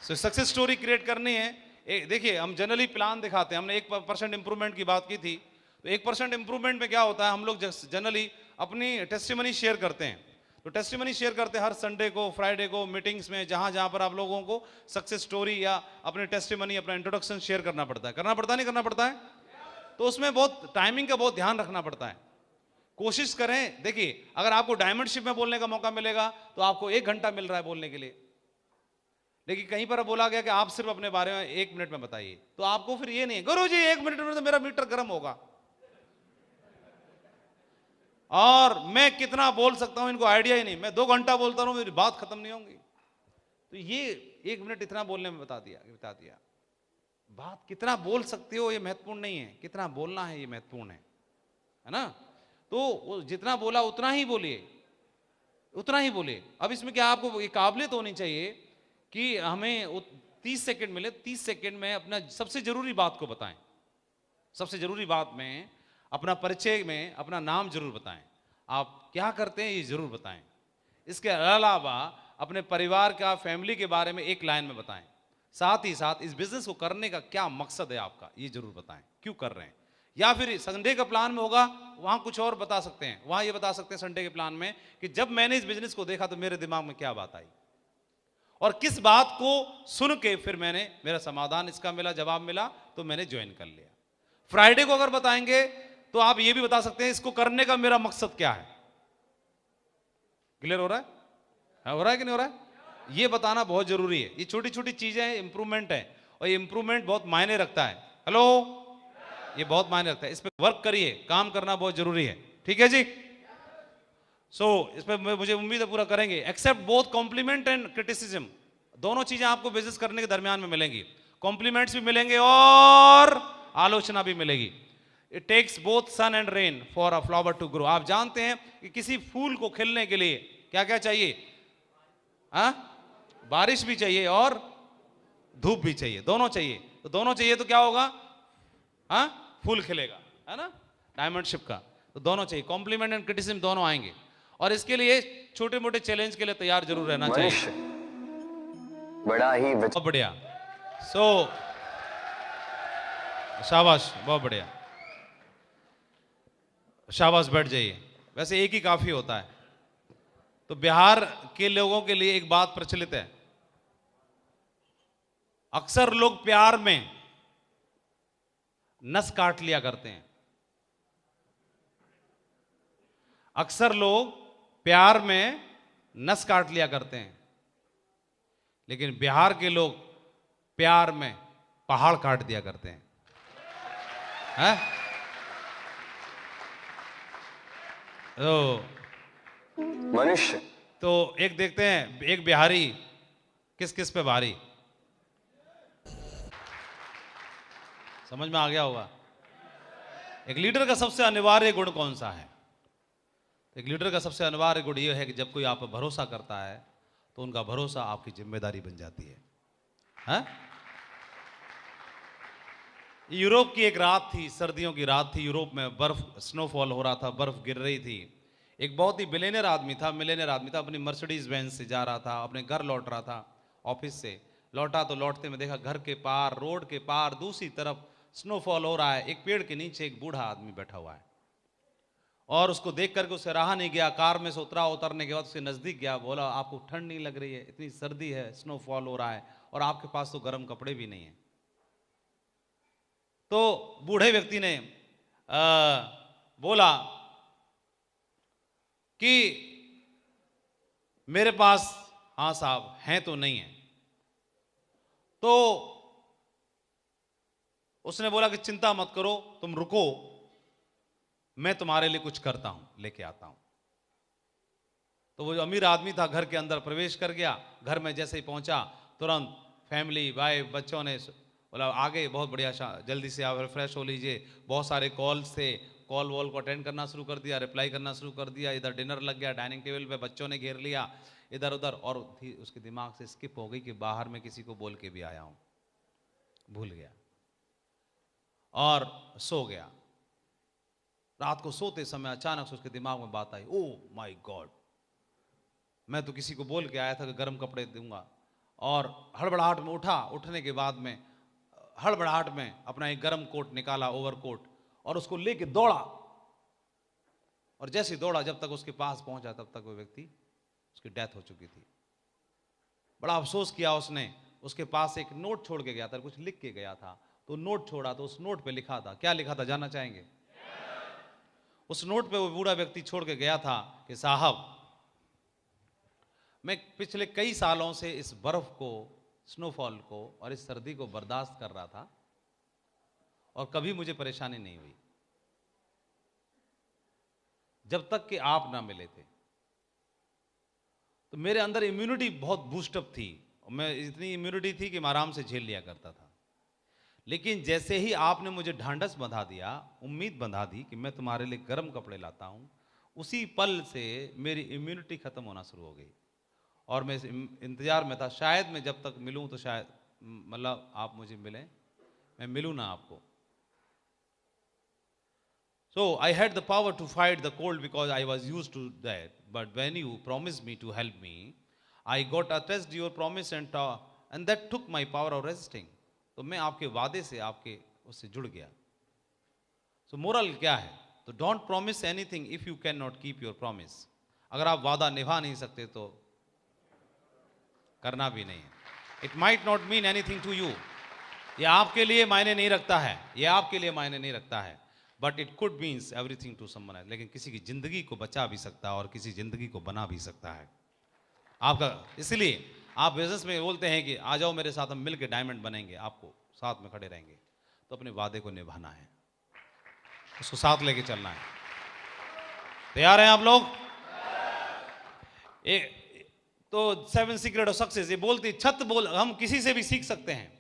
Success story create करनी है। देखिए हम जनरली प्लान दिखाते हैं, हमने 1% इंप्रूवमेंट की बात की थी, तो 1% इंप्रूवमेंट में क्या होता है, हम लोग जनरली अपनी टेस्टिमनी शेयर करते हैं। तो टेस्टिमनी शेयर करते हैं हर संडे को, फ्राइडे को, मीटिंग्स में, जहां जहां पर आप लोगों को सक्सेस स्टोरी या अपने टेस्टिमनी, अपना इंट्रोडक्शन शेयर करना पड़ता है। नहीं करना पड़ता है? तो उसमें बहुत टाइमिंग का बहुत ध्यान रखना पड़ता है। कोशिश करें, देखिए अगर आपको डायमंड शिप में बोलने का मौका मिलेगा तो आपको 1 घंटा मिल रहा है बोलने के लिए, लेकिन कहीं पर बोला गया कि आप सिर्फ अपने बारे में 1 मिनट में बताइए, तो आपको फिर ये नहीं है गुरु जी 1 मिनट में तो मेरा मीटर गर्म होगा और मैं कितना बोल सकता हूं इनको आइडिया ही नहीं, मैं 2 घंटा बोलता रहूं मेरी बात खत्म नहीं होगी। तो ये 1 मिनट इतना बोलने में बता दिया। बात कितना बोल सकते हो ये महत्वपूर्ण नहीं है, कितना बोलना है ये महत्वपूर्ण है ना? तो जितना बोला उतना ही बोलिए, उतना ही बोलिए। अब इसमें क्या आपको ये काबिलियत होनी चाहिए कि हमें 30 सेकंड मिले, 30 सेकंड में अपना सबसे जरूरी बात को बताएं। सबसे जरूरी बात में अपना परिचय में अपना नाम जरूर बताएं, आप क्या करते हैं ये जरूर बताएं। इसके अलावा अपने परिवार का, फैमिली के बारे में 1 लाइन में बताएं। साथ ही साथ इस बिजनेस को करने का क्या मकसद है आपका, ये जरूर बताएं, क्यों कर रहे हैं। या फिर संडे का प्लान में होगा, वहां कुछ और बता सकते हैं, वहां ये बता सकते हैं संडे के प्लान में कि जब मैंने इस बिजनेस को देखा तो मेरे दिमाग में क्या बात आई और किस बात को सुन के फिर मैंने, मेरा समाधान इसका मिला, जवाब मिला, तो मैंने ज्वाइन कर लिया। फ्राइडे को अगर बताएंगे तो आप ये भी बता सकते हैं इसको करने का मेरा मकसद क्या है। क्लियर हो रहा है? हो रहा है कि नहीं हो रहा है? ये बताना बहुत जरूरी है। ये छोटी छोटी चीजें हैं, इंप्रूवमेंट है, और ये इंप्रूवमेंट बहुत मायने रखता है। हेलो, ये बहुत मायने रखता है। इस पे वर्क करिए, काम करना बहुत जरूरी है। ठीक है जी? इस पे मुझे उम्मीद है पूरा करेंगे। Accept both compliment and criticism, दोनों चीजें आपको बिजनेस करने के दरमियान में मिलेंगी। कॉम्प्लीमेंट्स भी मिलेंगे और आलोचना भी मिलेगी। It takes both sun and rain for a flower to grow. आप जानते हैं कि किसी फूल को खिलने के लिए क्या क्या चाहिए? बारिश भी चाहिए और धूप भी चाहिए, दोनों चाहिए। तो दोनों चाहिए तो क्या होगा? फूल खिलेगा, है ना? डायमंड शिप का तो दोनों चाहिए, कॉम्प्लीमेंट एंड क्रिटिसिज्म दोनों आएंगे। और इसके लिए छोटे मोटे चैलेंज के लिए तैयार जरूर रहना चाहिए। बड़ा ही बहुत बढ़िया। शाबाश, बहुत बढ़िया, शाबाश, बैठ जाइए। वैसे एक ही काफी होता है। तो बिहार के लोगों के लिए एक बात प्रचलित है, अक्सर लोग प्यार में नस काट लिया करते हैं। अक्सर लोग प्यार में नस काट लिया करते हैं, लेकिन बिहार के लोग प्यार में पहाड़ काट दिया करते हैं, हैं? तो मनुष्य तो एक देखते हैं, एक बिहारी किस किस पे भारी। समझ में आ गया होगा? एक लीडर का सबसे अनिवार्य गुण कौन सा है? एक लीडर का सबसे अनिवार्य गुण यह है कि जब कोई आप पर भरोसा करता है तो उनका भरोसा आपकी जिम्मेदारी बन जाती है, हैं? यूरोप की एक रात थी, सर्दियों की रात थी, यूरोप में बर्फ, स्नोफॉल हो रहा था, बर्फ गिर रही थी। एक बहुत ही मिलेनियर आदमी था, अपनी मर्सिडीज बेंज से जा रहा था, अपने घर लौट रहा था, ऑफिस से लौटा तो लौटते में देखा घर के पार, रोड के पार दूसरी तरफ स्नोफॉल हो रहा है। एक पेड़ के नीचे एक बूढ़ा आदमी बैठा हुआ है और उसको देख करके उससे रहा नहीं गया। कार में से उतरा, उतरने के बाद उसके नजदीक गया, बोला आपको ठंड नहीं लग रही है? इतनी सर्दी है, स्नोफॉल हो रहा है और आपके पास तो गर्म कपड़े भी नहीं है। तो बूढ़े व्यक्ति ने बोला कि मेरे पास, हाँ साहब, हैं तो नहीं है। तो उसने बोला कि चिंता मत करो, तुम रुको, मैं तुम्हारे लिए कुछ करता हूं, लेके आता हूं। तो वो जो अमीर आदमी था घर के अंदर प्रवेश कर गया। घर में जैसे ही पहुंचा तुरंत फैमिली, वाइफ, बच्चों ने बोला आ गए, बहुत बढ़िया, जल्दी से आप फ्रेश हो लीजिए। बहुत सारे कॉल्स थे, कॉल वॉल को अटेंड करना शुरू कर दिया, रिप्लाई करना शुरू कर दिया। इधर डिनर लग गया, डाइनिंग टेबल पे बच्चों ने घेर लिया इधर उधर, और उसके दिमाग से स्किप हो गई कि बाहर में किसी को बोल के भी आया हूं, भूल गया और सो गया। रात को सोते समय अचानक से उसके दिमाग में बात आई, ओ माय गॉड, मैं तो किसी को बोल के आया था कि गर्म कपड़े दूंगा और हड़बड़ाहट में उठा, उठने के बाद में हड़बड़ाहट में अपना एक गर्म कोट निकाला, ओवरकोट, और उसको लेके दौड़ा, और जैसे ही दौड़ा जब तक उसके पास पहुंचा तब तक वो व्यक्ति, उसकी डेथ हो चुकी थी। बड़ा अफसोस किया उसने, उसके पास एक नोट छोड़ के गया था, कुछ लिख के गया था, तो नोट छोड़ा, तो उस नोट पे लिखा था, क्या लिखा था जानना चाहेंगे? उस नोट पे वो बूढ़ा व्यक्ति छोड़ के गया था कि साहब, मैं पिछले कई सालों से इस बर्फ को, स्नोफॉल को और इस सर्दी को बर्दाश्त कर रहा था और कभी मुझे परेशानी नहीं हुई, जब तक कि आप ना मिले थे। तो मेरे अंदर इम्यूनिटी बहुत बूस्टअप थी, मैं इतनी इम्यूनिटी थी कि मैं आराम से झेल लिया करता था। लेकिन जैसे ही आपने मुझे ढांढस बंधा दिया, उम्मीद बंधा दी कि मैं तुम्हारे लिए गर्म कपड़े लाता हूं, उसी पल से मेरी इम्यूनिटी खत्म होना शुरू हो गई और मैं इस इंतजार में था, शायद मैं जब तक मिलूं तो शायद मतलब आप मुझे मिलें, मैं मिलूं ना आपको। So I had the power to fight the cold because I was used to that. But when you promised me to help me, I got attached to your promise and that took my power of resisting. तो मैं आपके वादे से, आपके उससे जुड़ गया। So moral क्या है? तो don't promise anything if you cannot keep your promise. अगर आप वादा निभा नहीं सकते तो करना भी नहीं है। It might not mean anything to you. ये आपके लिए मायने नहीं रखता है, ये आपके लिए मायने नहीं रखता है, but it could means everything to someone else. लेकिन किसी की जिंदगी को बचा भी सकता है और किसी जिंदगी को बना भी सकता है आपका। इसलिए आप बिजनेस में बोलते हैं कि आ जाओ मेरे साथ, हम मिलकर डायमंड बनेंगे, आपको साथ में खड़े रहेंगे, तो अपने वादे को निभाना है, उसको साथ लेके चलना है। तैयार हैं आप लोग? तो 7 सीक्रेट ऑफ सक्सेस ये बोलती, छत बोल, हम किसी से भी सीख सकते हैं,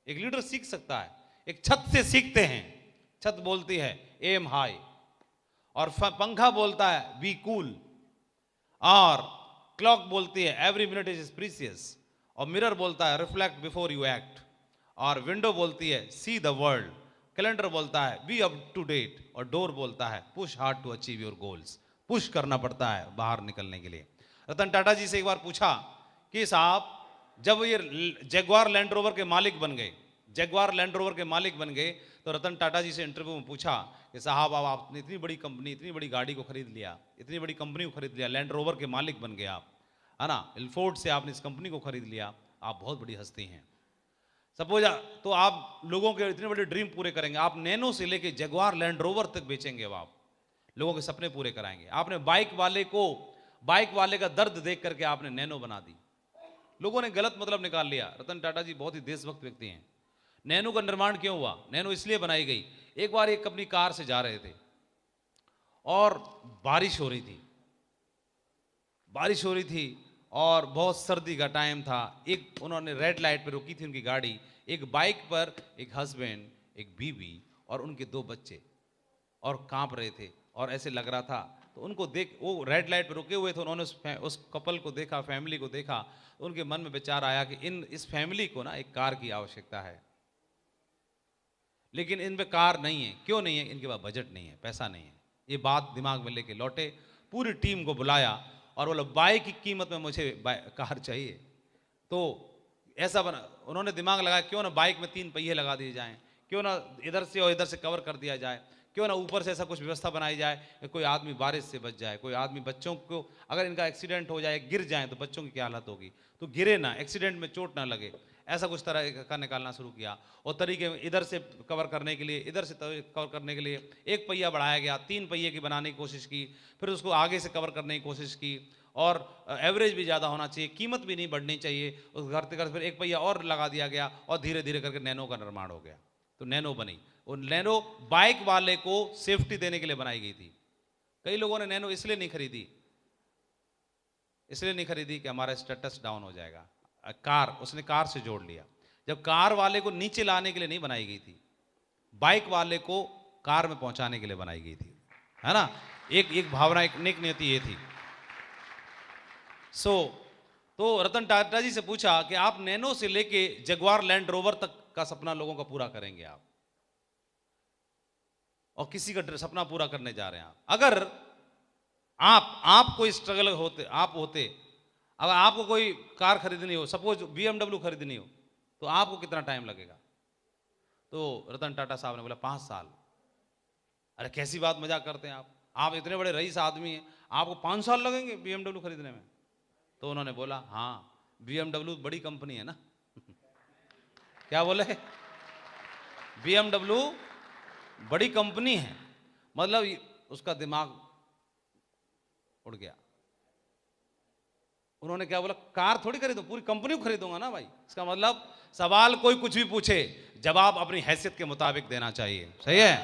एक लीडर सीख सकता है, एक छत से सीखते हैं। छत बोलती है एम हाई, और पंखा बोलता है बी कूल, और क्लॉक बोलती है एवरी मिनट इज प्रीसियस, और मिरर बोलता है रिफ्लेक्ट बिफोर यू एक्ट, और विंडो बोलती है सी द वर्ल्ड, कैलेंडर बोलता है बी अप टू डेट, और डोर बोलता है push hard to achieve your goals. Push करना पड़ता है बाहर निकलने के लिए। रतन टाटा जी से एक बार पूछा कि साहब, जब ये जगुआर लैंड रोवर के मालिक बन गए, जगुआर लैंड रोवर के मालिक बन गए, तो रतन टाटा जी से इंटरव्यू में पूछा कि साहब, अब आपने इतनी बड़ी कंपनी, इतनी बड़ी गाड़ी को खरीद लिया, इतनी बड़ी कंपनी को खरीद लिया, लैंड रोवर के मालिक बन गए आप, है ना, इल्फोर्ड से आपने इस कंपनी को खरीद लिया, आप बहुत बड़ी हस्ती हैं। सपोज तो आप लोगों के इतने बड़े ड्रीम पूरे करेंगे, आप नैनो से लेके जगुआर लैंड रोवर तक बेचेंगे, अब आप लोगों के सपने पूरे कराएंगे। आपने बाइक वाले का दर्द देख करके आपने नैनो बना दी। लोगों ने गलत मतलब निकाल लिया। रतन टाटा जी बहुत ही देशभक्त व्यक्ति हैं। नैनो का निर्माण क्यों हुआ? नैनो इसलिए बनाई गई, एक बार एक अपनी कार से जा रहे थे और बारिश हो रही थी और बहुत सर्दी का टाइम था। एक उन्होंने रेड लाइट पर रोकी थी उनकी गाड़ी, एक बाइक पर एक हस्बैंड, एक बीवी और उनके 2 बच्चे, और कांप रहे थे और ऐसे लग रहा था। तो उनको देख, वो रेड लाइट पर रुके हुए थे, उन्होंने उस कपल को देखा, फैमिली को देखा, तो उनके मन में विचार आया कि इस फैमिली को ना एक कार की आवश्यकता है, लेकिन इन पे कार नहीं है। क्यों नहीं है? इनके पास बजट नहीं है, पैसा नहीं है। ये बात दिमाग में लेके लौटे, पूरी टीम को बुलाया और बोला बाइक की कीमत में मुझे कार चाहिए। तो ऐसा बना, उन्होंने दिमाग लगाया क्यों ना बाइक में 3 पहिए लगा दिए जाएं, क्यों ना इधर से और इधर से कवर कर दिया जाए, क्यों ना ऊपर से ऐसा कुछ व्यवस्था बनाई जाए कि कोई आदमी बारिश से बच जाए, कोई आदमी, बच्चों को अगर इनका एक्सीडेंट हो जाए, गिर जाए तो बच्चों की क्या हालत होगी, तो गिरे ना, एक्सीडेंट में चोट ना लगे। ऐसा कुछ तरह का निकालना शुरू किया और तरीके इधर से कवर करने के लिए, इधर से कवर करने के लिए 1 पहिया बढ़ाया गया, 3 पहिए की बनाने की कोशिश की, फिर उसको आगे से कवर करने की कोशिश की, और एवरेज भी ज़्यादा होना चाहिए, कीमत भी नहीं बढ़नी चाहिए। उस करते करते फिर 1 पहिया और लगा दिया गया और धीरे धीरे करके नैनो का निर्माण हो गया। तो नैनो बनी। और नैनो बाइक वाले को सेफ्टी देने के लिए बनाई गई थी। कई लोगों ने नैनो इसलिए नहीं खरीदी कि हमारा स्टेटस डाउन हो जाएगा। उसने कार से जोड़ लिया। जब कार वाले को नीचे लाने के लिए नहीं बनाई गई थी, बाइक वाले को कार में पहुंचाने के लिए बनाई गई थी, है ना। एक भावना, एक नेक नियति ये थी। तो रतन टाटा जी से पूछा कि आप नैनो से लेके जगुआर लैंड रोवर तक का सपना लोगों का पूरा करेंगे आप, और किसी का सपना पूरा करने जा रहे हैं आप। अगर आप कोई स्ट्रगल होते, अगर आपको कोई कार खरीदनी हो, सपोज BMW खरीदनी हो, तो आपको कितना टाइम लगेगा? तो रतन टाटा साहब ने बोला 5 साल। अरे कैसी बात, मजाक करते हैं आप इतने बड़े रईस आदमी हैं, आपको 5 साल लगेंगे BMW खरीदने में? तो उन्होंने बोला हाँ, BMW बड़ी कंपनी है ना। क्या बोले? BMW बड़ी कंपनी है, मतलब उसका दिमाग उड़ गया। उन्होंने क्या बोला, कार थोड़ी खरीदो, पूरी कंपनी को खरीदूंगा ना भाई। इसका मतलब सवाल कोई कुछ भी पूछे, जवाब अपनी हैसियत के मुताबिक देना चाहिए। सही है?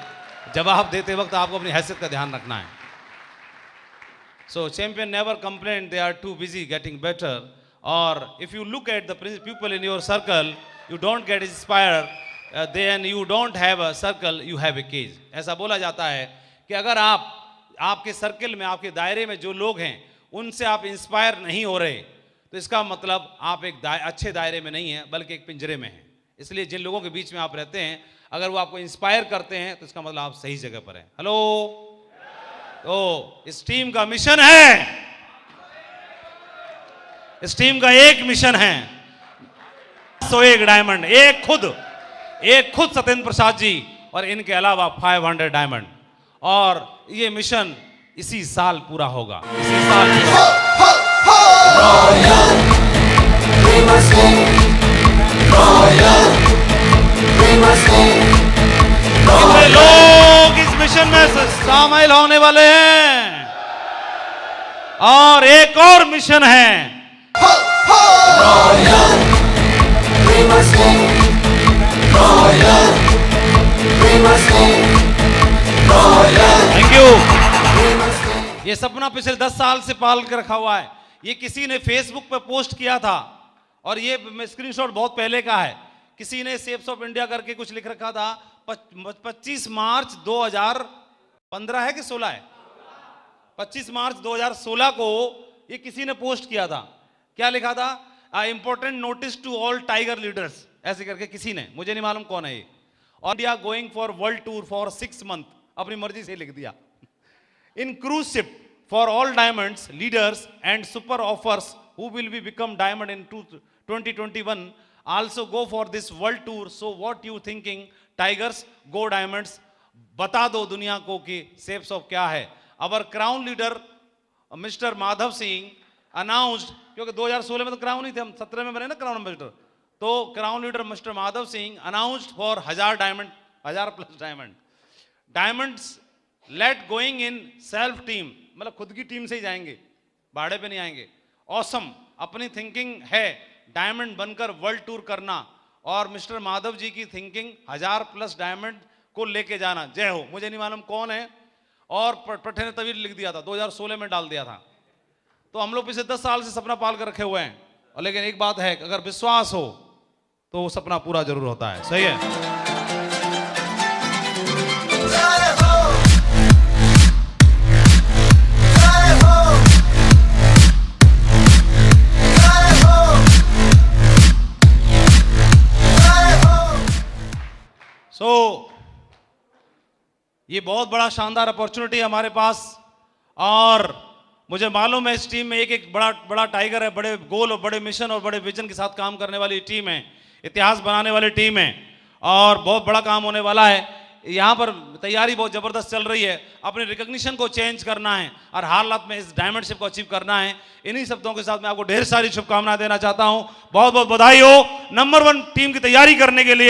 जवाब देते वक्त आपको अपनी हैसियत का ध्यान रखना है। So champion never complain they are too busy getting better, और if you look at the people in your circle, you don't get inspire, then you don't have a circle, you have a cage. ऐसा बोला जाता है कि अगर आपके circle में, आपके दायरे में जो लोग हैं, उनसे आप इंस्पायर नहीं हो रहे, तो इसका मतलब आप एक अच्छे दायरे में नहीं हैं, बल्कि एक पिंजरे में हैं। इसलिए जिन लोगों के बीच में आप रहते हैं, अगर वो आपको इंस्पायर करते हैं, तो इसका मतलब आप सही जगह पर हैं। हेलो। तो इस टीम का मिशन है, इस टीम का एक मिशन है, 101 डायमंड। एक खुद सत्येंद्र प्रसाद जी, और इनके अलावा 500 डायमंड। और ये मिशन इसी साल पूरा होगा, इसी साल। कितने लोग इस मिशन में शामिल होने वाले हैं? और एक और मिशन है, थैंक यू। ये सपना पिछले 10 साल से पाल के रखा हुआ है। ये किसी ने फेसबुक पे पोस्ट किया था, और ये स्क्रीनशॉट बहुत पहले का है। किसी ने शेप्स ऑफ इंडिया करके कुछ लिख रखा था, 25 मार्च 2015 है कि 16 है, 25 मार्च 2016 को ये किसी ने पोस्ट किया था। क्या लिखा था? Important notice to all tiger leaders, ऐसे करके किसी ने, मुझे नहीं मालूम कौन है ये। और India going for world tour for 6 month, अपनी मर्जी से लिख दिया। In cruise ship for all diamonds leaders and super offers who will be become diamond in 2021 also go for this world tour. So what you thinking tigers? Go diamonds. बता दो दुनिया को कि शेप्स ऑफ क्या है। Our crown leader mister Madhav Singh announced, क्योंकि 2016 में तो क्राउन ही थे, हम 17 में बने ना क्राउन एम्बेसडर, तो crown leader mister Madhav Singh announced for 1000 diamond, 1000 plus diamond. Diamonds let going in self team, मतलब खुद की टीम से ही जाएंगे, भाड़े पे नहीं आएंगे। ऑसम, अपनी थिंकिंग है डायमंड बनकर वर्ल्ड टूर करना, और मिस्टर माधव जी की थिंकिंग 1000 प्लस डायमंड को लेके जाना। जय हो। मुझे नहीं मालूम कौन है, और पट्टे ने तभी लिख दिया था, 2016 में डाल दिया था। तो हम लोग पिछले 10 साल से सपना पाल कर रखे हुए हैं, और लेकिन एक बात है, अगर विश्वास हो तो वो सपना पूरा जरूर होता है। सही है? ये बहुत बड़ा शानदार अपॉर्चुनिटी है हमारे पास, और मुझे मालूम है इस टीम में एक एक बड़ा टाइगर है, बड़े गोल और बड़े मिशन और बड़े विजन के साथ काम करने वाली टीम है, इतिहास बनाने वाली टीम है, और बहुत बड़ा काम होने वाला है। यहाँ पर तैयारी बहुत ज़बरदस्त चल रही है, अपने रिकग्निशन को चेंज करना है और हालात में इस डायमंडशिप को अचीव करना है। इन्हीं शब्दों के साथ मैं आपको ढेर सारी शुभकामनाएं देना चाहता हूँ। बहुत बहुत बधाई हो नंबर 1 टीम की तैयारी करने के लिए।